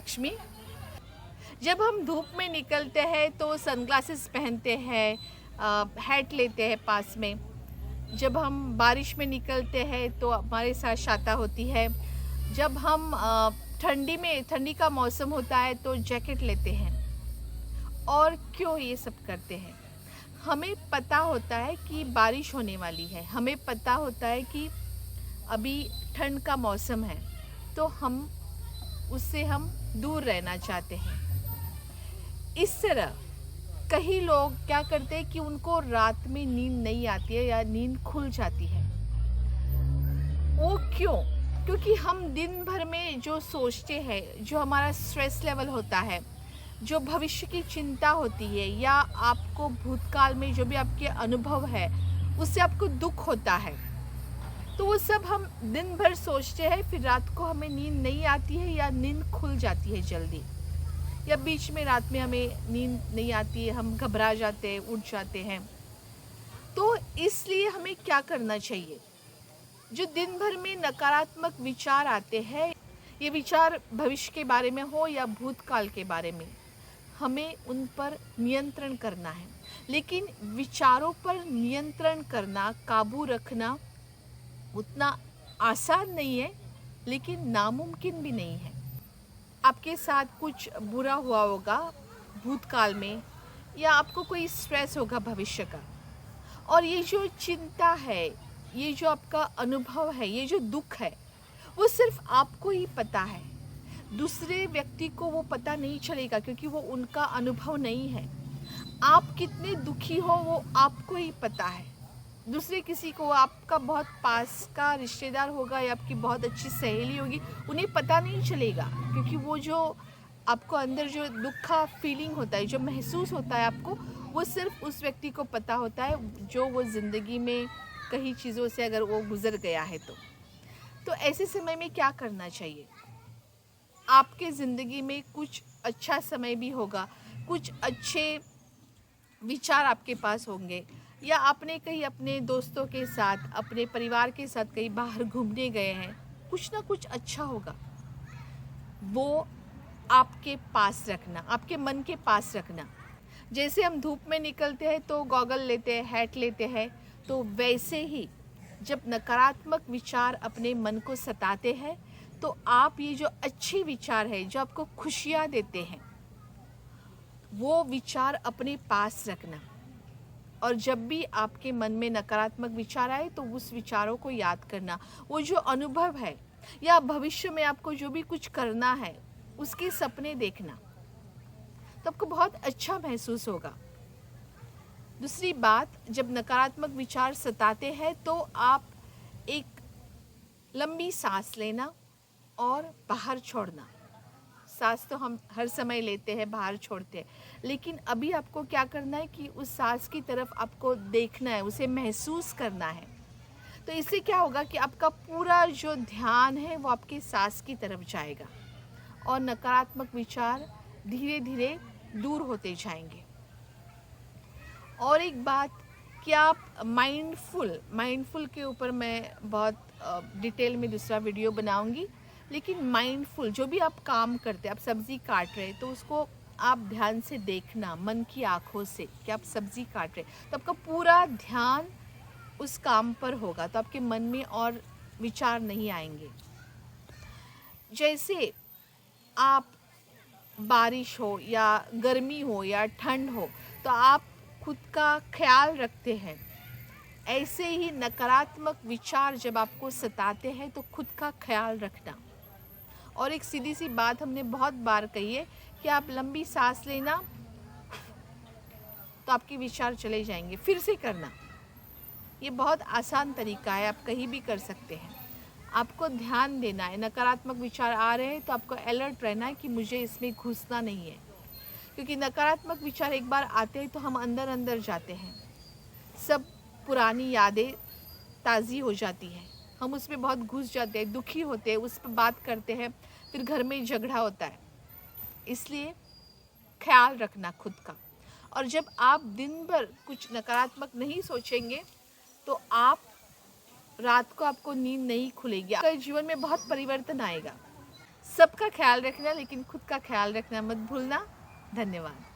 लक्ष्मी। जब हम धूप में निकलते हैं तो सनग्लासेस पहनते हैं, हैट लेते हैं पास में। जब हम बारिश में निकलते हैं तो हमारे साथ छाता होती है। जब हम ठंडी का मौसम होता है तो जैकेट लेते हैं। और क्यों ये सब करते हैं? हमें पता होता है कि बारिश होने वाली है, हमें पता होता है कि अभी ठंड का मौसम है, तो उससे हम दूर रहना चाहते हैं। इस तरह कई लोग क्या करते हैं कि उनको रात में नींद नहीं आती है या नींद खुल जाती है। वो क्यों? क्योंकि हम दिन भर में जो सोचते हैं, जो हमारा स्ट्रेस लेवल होता है, जो भविष्य की चिंता होती है, या आपको भूतकाल में जो भी आपके अनुभव है उससे आपको दुख होता है, तो वो सब हम दिन भर सोचते हैं। फिर रात को हमें नींद नहीं आती है या नींद खुल जाती है जल्दी, या बीच में रात में हमें नींद नहीं आती है, हम घबरा जाते हैं, उठ जाते हैं। तो इसलिए हमें क्या करना चाहिए? जो दिन भर में नकारात्मक विचार आते हैं, ये विचार भविष्य के बारे में हो या भूतकाल के बारे में, हमें उन पर नियंत्रण करना है। लेकिन विचारों पर नियंत्रण करना, काबू रखना उतना आसान नहीं है, लेकिन नामुमकिन भी नहीं है। आपके साथ कुछ बुरा हुआ होगा भूतकाल में, या आपको कोई स्ट्रेस होगा भविष्य का, और ये जो चिंता है, ये जो आपका अनुभव है, ये जो दुख है, वो सिर्फ आपको ही पता है। दूसरे व्यक्ति को वो पता नहीं चलेगा, क्योंकि वो उनका अनुभव नहीं है। आप कितने दुखी हो वो आपको ही पता है। दूसरे किसी को, आपका बहुत पास का रिश्तेदार होगा या आपकी बहुत अच्छी सहेली होगी, उन्हें पता नहीं चलेगा, क्योंकि वो जो आपको अंदर जो दुख का फीलिंग होता है, जो महसूस होता है आपको, वो सिर्फ उस व्यक्ति को पता होता है जो वो ज़िंदगी में कई चीज़ों से अगर वो गुज़र गया है तो ऐसे समय में क्या करना चाहिए? आपके ज़िंदगी में कुछ अच्छा समय भी होगा, कुछ अच्छे विचार आपके पास होंगे, या आपने कहीं अपने दोस्तों के साथ, अपने परिवार के साथ कहीं बाहर घूमने गए हैं, कुछ ना कुछ अच्छा होगा। वो आपके पास रखना, आपके मन के पास रखना। जैसे हम धूप में निकलते हैं तो गॉगल लेते हैं, हैट लेते हैं, तो वैसे ही जब नकारात्मक विचार अपने मन को सताते हैं, तो आप ये जो अच्छे विचार है, जो आपको खुशियाँ देते हैं, वो विचार अपने पास रखना। और जब भी आपके मन में नकारात्मक विचार आए तो उस विचारों को याद करना। वो जो अनुभव है, या भविष्य में आपको जो भी कुछ करना है, उसके सपने देखना, तो आपको बहुत अच्छा महसूस होगा। दूसरी बात, जब नकारात्मक विचार सताते हैं तो आप एक लंबी सांस लेना और बाहर छोड़ना। सांस तो हम हर समय लेते हैं, बाहर छोड़ते हैं, लेकिन अभी आपको क्या करना है कि उस सांस की तरफ आपको देखना है, उसे महसूस करना है। तो इससे क्या होगा कि आपका पूरा जो ध्यान है वो आपकी सांस की तरफ जाएगा, और नकारात्मक विचार धीरे धीरे दूर होते जाएंगे। और एक बात कि आप माइंडफुल के ऊपर मैं बहुत डिटेल में दूसरा वीडियो बनाऊंगी, लेकिन माइंडफुल जो भी आप काम करते हैं, आप सब्ज़ी काट रहे हैं तो उसको आप ध्यान से देखना, मन की आँखों से, कि आप सब्ज़ी काट रहे, तो आपका पूरा ध्यान उस काम पर होगा, तो आपके मन में और विचार नहीं आएंगे। जैसे आप बारिश हो या गर्मी हो या ठंड हो, तो आप खुद का ख्याल रखते हैं, ऐसे ही नकारात्मक विचार जब आपको सताते हैं तो खुद का ख्याल रखना। और एक सीधी सी बात हमने बहुत बार कही है कि आप लंबी सांस लेना तो आपके विचार चले जाएंगे। फिर से करना, ये बहुत आसान तरीका है, आप कहीं भी कर सकते हैं। आपको ध्यान देना है, नकारात्मक विचार आ रहे हैं तो आपको अलर्ट रहना है कि मुझे इसमें घुसना नहीं है, क्योंकि नकारात्मक विचार एक बार आते हैं तो हम अंदर अंदर जाते हैं, सब पुरानी यादें ताज़ी हो जाती हैं, हम उसमें बहुत घुस जाते हैं, दुखी होते हैं, उस पर बात करते हैं, फिर घर में झगड़ा होता है। इसलिए ख्याल रखना खुद का। और जब आप दिन भर कुछ नकारात्मक नहीं सोचेंगे तो रात को आपको नींद नहीं खुलेगी, आपके जीवन में बहुत परिवर्तन आएगा। सबका ख्याल रखना, लेकिन खुद का ख्याल रखना मत भूलना। धन्यवाद।